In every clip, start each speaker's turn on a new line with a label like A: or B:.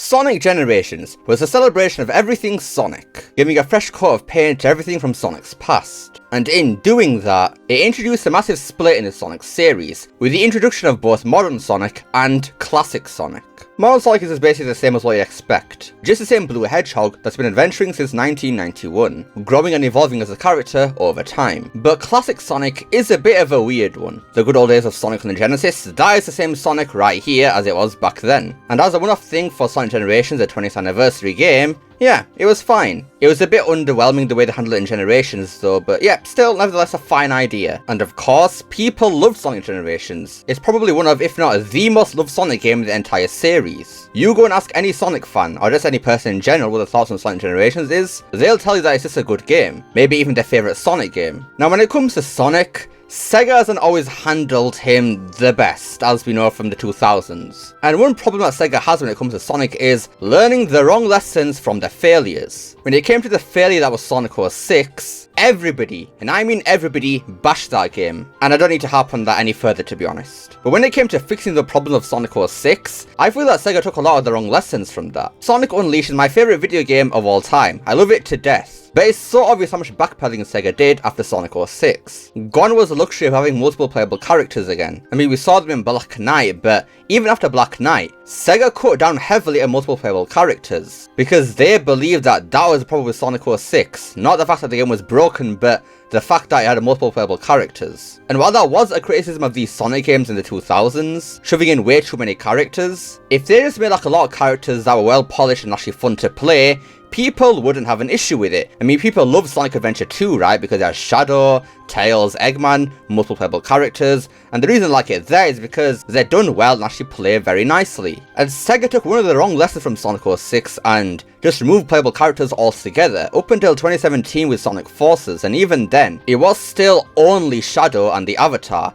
A: Sonic Generations was a celebration of everything Sonic, giving a fresh coat of paint to everything from Sonic's past. And in doing that, it introduced a massive split in the Sonic series, with the introduction of both modern Sonic and classic Sonic. Modern Sonic is basically the same as what you'd expect, just the same blue hedgehog that's been adventuring since 1991, growing and evolving as a character over time. But classic Sonic is a bit of a weird one. The good old days of Sonic on the Genesis, that is the same Sonic right here as it was back then. And as a one-off thing for Sonic Generations, a 20th anniversary game, yeah, it was fine. It was a bit underwhelming the way they handled it in Generations though, but yeah, still nevertheless a fine idea. And of course, people loved Sonic Generations. It's probably one of, if not the most loved Sonic game in the entire series. You go and ask any Sonic fan, or just any person in general what their thoughts on Sonic Generations is, they'll tell you that it's just a good game. Maybe even their favourite Sonic game. Now when it comes to Sonic, Sega hasn't always handled him the best, as we know from the 2000s. And one problem that Sega has when it comes to Sonic is learning the wrong lessons from their failures. When it came to the failure that was Sonic 06, everybody, and I mean everybody, bashed that game. And I don't need to harp on that any further, to be honest. But when it came to fixing the problems of Sonic 06, I feel that Sega took a lot of the wrong lessons from that. Sonic Unleashed is my favourite video game of all time. I love it to death. But it's so obvious how much backpedaling Sega did after Sonic 06. Gone was the luxury of having multiple playable characters again. I mean, we saw them in Black Knight, but even after Black Knight, Sega cut down heavily on multiple playable characters, because they believed that that was the problem with Sonic 06, not the fact that the game was broken, but the fact that it had multiple playable characters. And while that was a criticism of these Sonic games in the 2000s, shoving in way too many characters, if they just made like a lot of characters that were well polished and actually fun to play, people wouldn't have an issue with it. I mean, people love Sonic Adventure 2, right? Because it has Shadow, Tails, Eggman, multiple playable characters, and the reason I like it there is because they're done well and actually play very nicely. And Sega took one of the wrong lessons from Sonic 06 and just removed playable characters altogether, up until 2017 with Sonic Forces, and even then, it was still only Shadow and the Avatar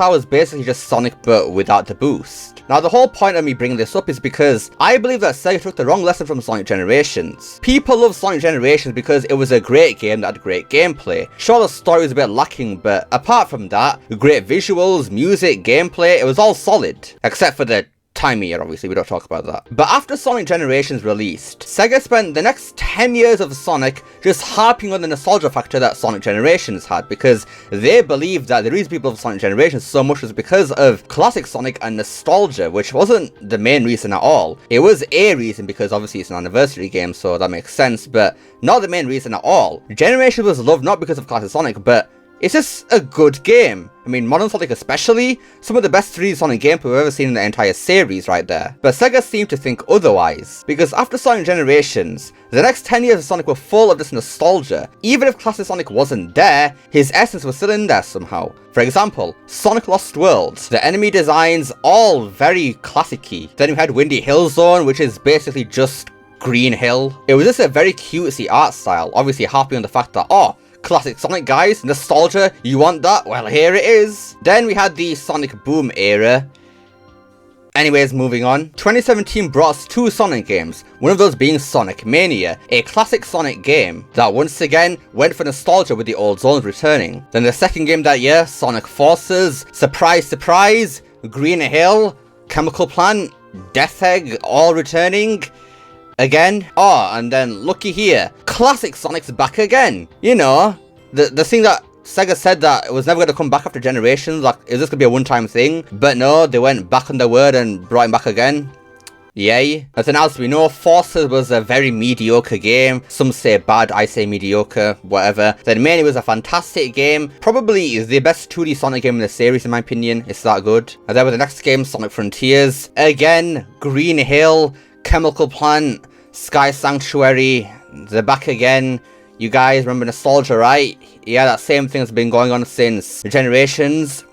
A: was basically just Sonic but without the boost. Now the whole point of me bringing this up is because I believe that Sega took the wrong lesson from Sonic Generations. People love Sonic Generations because it was a great game that had great gameplay. Sure, the story was a bit lacking, but apart from that, great visuals, music, gameplay, it was all solid. Except for the time year, obviously, we don't talk about that. But after Sonic Generations released, Sega spent the next 10 years of Sonic just harping on the nostalgia factor that Sonic Generations had, because they believed that the reason people love Sonic Generations so much was because of classic Sonic and nostalgia, which wasn't the main reason at all. It was a reason because obviously it's an anniversary game, so that makes sense, but not the main reason at all. Generations was loved not because of classic Sonic, but it's just a good game. I mean, Modern Sonic especially, some of the best 3D Sonic gameplay we've ever seen in the entire series right there. But Sega seemed to think otherwise, because after Sonic Generations, the next 10 years of Sonic were full of this nostalgia. Even if classic Sonic wasn't there, his essence was still in there somehow. For example, Sonic Lost Worlds, the enemy designs, all very classic-y. Then we had Windy Hill Zone, which is basically just Green Hill. It was just a very cutesy art style, obviously harping on the fact that, oh, classic Sonic guys, nostalgia, you want that? Well, here it is. Then we had the Sonic Boom era. Anyways, moving on. 2017 brought us 2 Sonic games, one of those being Sonic Mania, a classic Sonic game that once again went for nostalgia with the old zones returning. Then the second game that year, Sonic Forces, surprise surprise, Green Hill, Chemical Plant, Death Egg, all returning again. Oh, and then looky here, classic Sonic's back again. You know, the thing that Sega said that it was never going to come back after Generations, like, is this going to be a one-time thing? But no, they went back on their word and brought him back again. Yay. And then as we know, Forces was a very mediocre game. Some say bad, I say mediocre, whatever. Then Mania was a fantastic game. Probably the best 2D Sonic game in the series in my opinion. It's that good. And then with the next game, Sonic Frontiers. Again, Green Hill, Chemical Plant, Sky Sanctuary, they're back again. You guys remember nostalgia, right? Yeah, that same thing has been going on since Generations.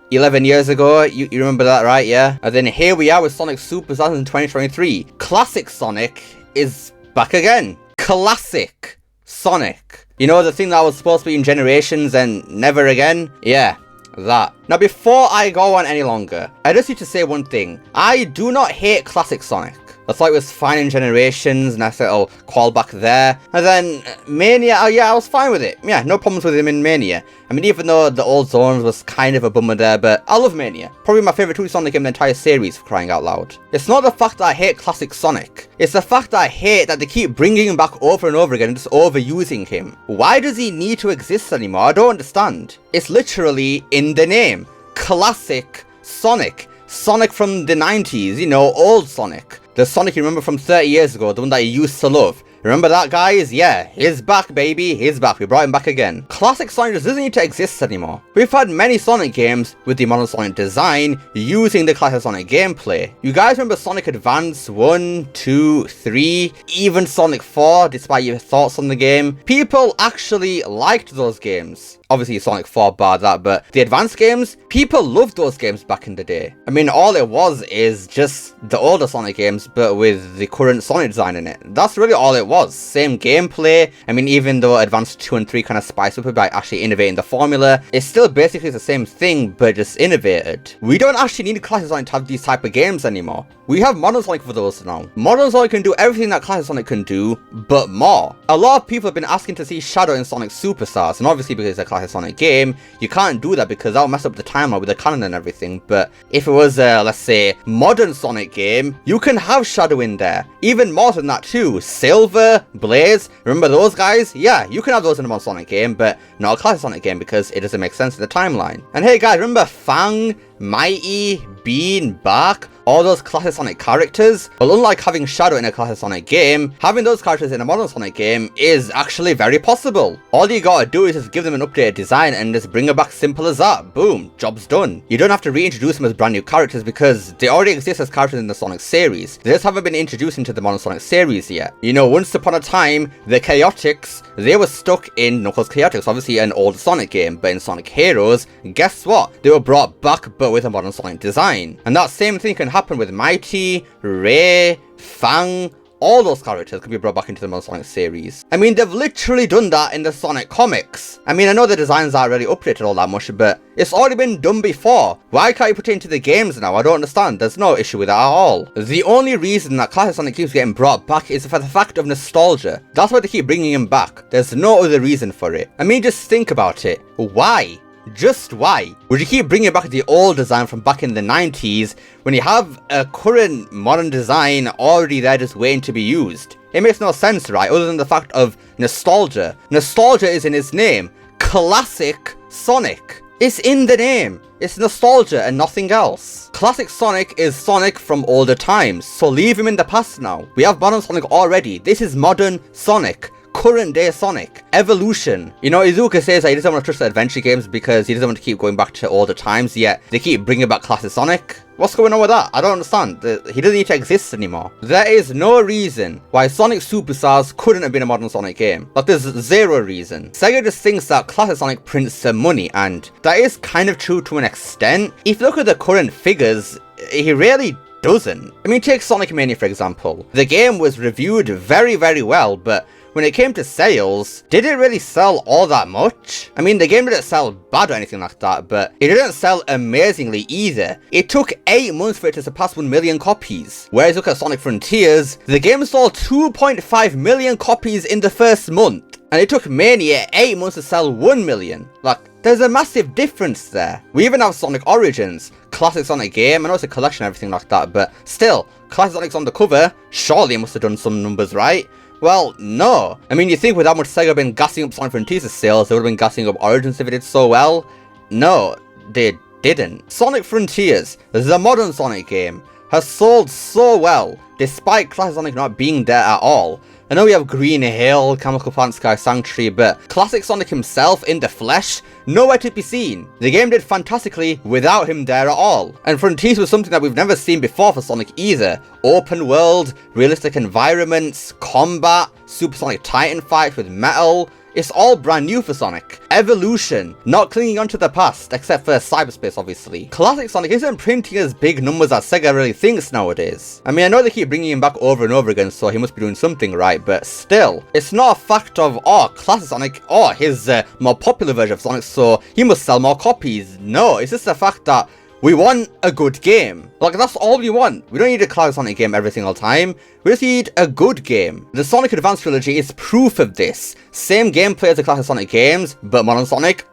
A: 11 years ago, you remember that, right? Yeah. And then here we are with Sonic Superstars in 2023. Classic Sonic is back again. Classic Sonic. You know, the thing that was supposed to be in Generations and never again? Yeah, that. Now, before I go on any longer, I just need to say one thing. I do not hate classic Sonic. I thought it was fine in Generations, nice little callback there. And then Mania, oh yeah, I was fine with it. Yeah, no problems with him in Mania. I mean, even though the old zones was kind of a bummer there, but I love Mania. Probably my favourite 2D Sonic game in the entire series, for crying out loud. It's not the fact that I hate classic Sonic. It's the fact that I hate that they keep bringing him back over and over again and just overusing him. Why does he need to exist anymore? I don't understand. It's literally in the name. Classic Sonic. Sonic from the 90s, you know, old Sonic. The Sonic you remember from 30 years ago, the one that you used to love. Remember that, guys? Yeah, he's back, baby. He's back. We brought him back again. Classic Sonic just doesn't need to exist anymore. We've had many Sonic games with the modern Sonic design using the classic Sonic gameplay. You guys remember Sonic Advance 1, 2, 3, even Sonic 4, despite your thoughts on the game? People actually liked those games. Obviously Sonic 4 bar that, but the advanced games, people loved those games back in the day. I mean, all it was is just the older Sonic games, but with the current Sonic design in it. That's really all it was. Same gameplay. I mean, even though Advanced 2 and 3 kind of spice up by actually innovating the formula, it's still basically the same thing, but just innovated. We don't actually need classic Sonic to have these type of games anymore. We have Modern Sonic for those now. Modern Sonic can do everything that classic Sonic can do, but more. A lot of people have been asking to see Shadow in Sonic Superstars, and obviously because it's a classic Sonic game, you can't do that because that'll mess up the timeline with the canon and everything. But if it was a, let's say, modern Sonic game, you can have Shadow in there. Even more than that too. Silver, Blaze, remember those guys? Yeah, you can have those in a modern Sonic game, but not a classic Sonic game because it doesn't make sense in the timeline. And hey guys, remember Fang, Mighty, Bean, Bark? All those classic Sonic characters? Well, unlike having Shadow in a classic Sonic game, having those characters in a modern Sonic game is actually very possible. All you gotta do is just give them an updated design and just bring them back, simple as that. Boom, job's done. You don't have to reintroduce them as brand new characters because they already exist as characters in the Sonic series. They just haven't been introduced into the modern Sonic series yet. You know, once upon a time, the Chaotix, they were stuck in Knuckles Chaotix, obviously an old Sonic game, but in Sonic Heroes, guess what? They were brought back but with a modern Sonic design. And that same thing can happen with Mighty, Ray, Fang. All those characters can be brought back into the modern Sonic series. I mean, they've literally done that in the Sonic comics. I mean, I know the designs aren't really updated all that much, but it's already been done before. Why can't you put it into the games now? I don't understand. There's no issue with that at all. The only reason that classic Sonic keeps getting brought back is for the fact of nostalgia. That's why they keep bringing him back. There's no other reason for it. I mean, just think about it. Why? Just why? Would you keep bringing back the old design from back in the 90s when you have a current modern design already there just waiting to be used? It makes no sense, right? Other than the fact of nostalgia. Nostalgia is in its name. Classic Sonic. It's in the name. It's nostalgia and nothing else. Classic Sonic is Sonic from older times, so leave him in the past now. We have modern Sonic already. This is modern Sonic. Current day Sonic. Evolution. You know, Izuka says that he doesn't want to touch the adventure games because he doesn't want to keep going back to older times, yet they keep bringing back classic Sonic. What's going on with that? I don't understand. He doesn't need to exist anymore. There is no reason why Sonic Superstars couldn't have been a modern Sonic game. Like, there's zero reason. Sega just thinks that classic Sonic prints some money, and that is kind of true to an extent. If you look at the current figures, he really doesn't. I mean, take Sonic Mania for example. The game was reviewed very, very well, but when it came to sales, did it really sell all that much? I mean, the game didn't sell bad or anything like that, but it didn't sell amazingly either. It took 8 months for it to surpass 1 million copies. Whereas look at Sonic Frontiers, the game sold 2.5 million copies in the first month. And it took Mania 8 months to sell 1 million. Like, there's a massive difference there. We even have Sonic Origins, classic Sonic game. I know it's a collection and everything like that, but still, classic Sonic's on the cover. Surely it must have done some numbers right. Well, no. I mean, you think with how much Sega have been gassing up Sonic Frontiers' sales, they would have been gassing up Origins if it did so well? No, they didn't. Sonic Frontiers, the modern Sonic game, has sold so well, despite classic Sonic not being there at all. I know we have Green Hill, Chemical Plant, Sky Sanctuary, but classic Sonic himself in the flesh, nowhere to be seen. The game did fantastically without him there at all. And Frontiers was something that we've never seen before for Sonic either. Open world, realistic environments, combat, Supersonic Titan fights with metal. It's all brand new for Sonic. Evolution, not clinging onto the past, except for cyberspace obviously. Classic Sonic isn't printing as big numbers as Sega really thinks nowadays. I mean, I know they keep bringing him back over and over again, so he must be doing something right, but still, it's not a fact of, oh, classic Sonic, oh, his more popular version of Sonic, so he must sell more copies. No, it's just the fact that We want a good game. Like, that's all we want. We don't need a classic Sonic game every single time. We just need a good game. The Sonic Advance trilogy is proof of this. Same gameplay as the classic Sonic games, but Modern Sonic,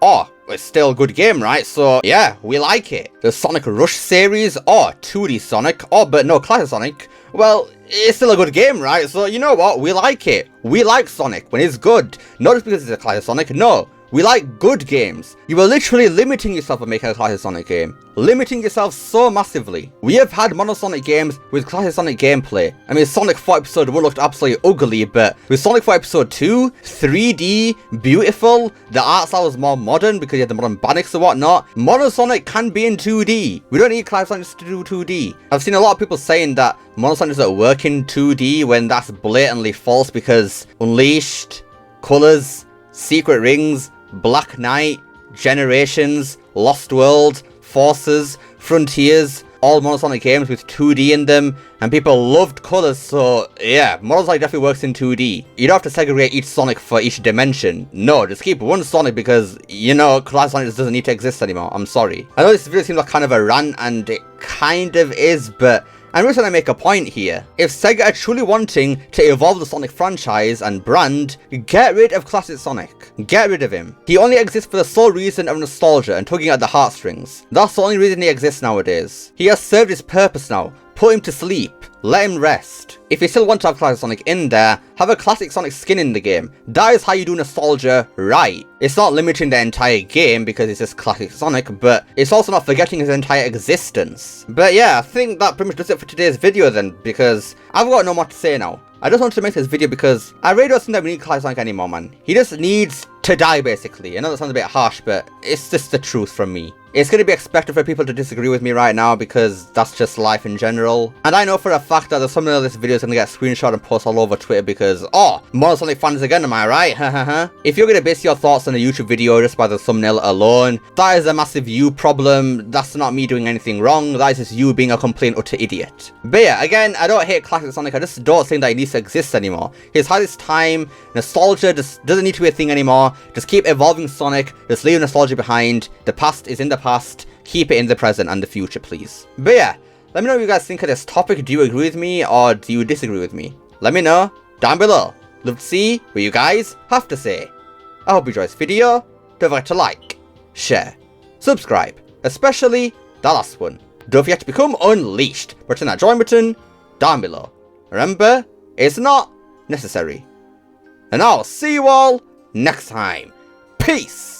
A: it's still a good game, right? So yeah, we like it. The Sonic Rush series, 2D Sonic, but no classic Sonic, well, it's still a good game, right? So you know what? We like it. We like Sonic when it's good. Not just because it's a classic Sonic, no. We like good games. You are literally limiting yourself by making a classic Sonic game. Limiting yourself so massively. We have had Modern Sonic games with classic Sonic gameplay. I mean, Sonic 4 Episode 1 looked absolutely ugly, but with Sonic 4 Episode 2, 3D, beautiful, the art style was more modern because you had the modern mechanics and whatnot. Modern Sonic can be in 2D. We don't need classic Sonic to do 2D. I've seen a lot of people saying that Modern Sonic doesn't work in 2D when that's blatantly false because Unleashed, Colors, Secret Rings, Black Knight, Generations, Lost World, Forces, Frontiers, all Modern Sonic games with 2D in them, and people loved Colors, so yeah, Modern Sonic definitely works in 2D. You don't have to segregate each Sonic for each dimension. No, just keep one Sonic because, you know, classic Sonic just doesn't need to exist anymore. I'm sorry. I know this video seems like kind of a rant, and it kind of is, but I'm really trying to make a point here. If Sega are truly wanting to evolve the Sonic franchise and brand, get rid of classic Sonic. Get rid of him. He only exists for the sole reason of nostalgia and tugging at the heartstrings. That's the only reason he exists nowadays. He has served his purpose now. Put him to sleep. Let him rest. If you still want to have classic Sonic in there, have a classic Sonic skin in the game. That is how you do nostalgia right. It's not limiting the entire game because it's just classic Sonic, but it's also not forgetting his entire existence. But yeah, I think that pretty much does it for today's video then, because I've got no more to say now. I just wanted to make this video because I really don't think that we need classic Sonic anymore, man. He just needs to die, basically. I know that sounds a bit harsh, but it's just the truth from me. It's going to be expected for people to disagree with me right now because that's just life in general. And I know for a fact that the thumbnail of this video is going to get screenshot and post all over Twitter because, Modern Sonic fans again, am I right? If you're going to base your thoughts on a YouTube video just by the thumbnail alone, that is a massive you problem. That's not me doing anything wrong. That is just you being a complete utter idiot. But yeah, again, I don't hate classic Sonic. I just don't think that he needs to exist anymore. He's had his time. Nostalgia just doesn't need to be a thing anymore. Just keep evolving Sonic. Just leave nostalgia behind. The past is in the past. Keep it in the present and the future, please. But yeah, let me know what you guys think of this topic. Do you agree with me or do you disagree with me? Let me know down below. Love to see what you guys have to say. I hope you enjoyed this video. Don't forget to like, share, subscribe, especially that last one. Don't forget to become Unleashed. Press that join button down below. Remember, it's not necessary. And I'll see you all next time. Peace!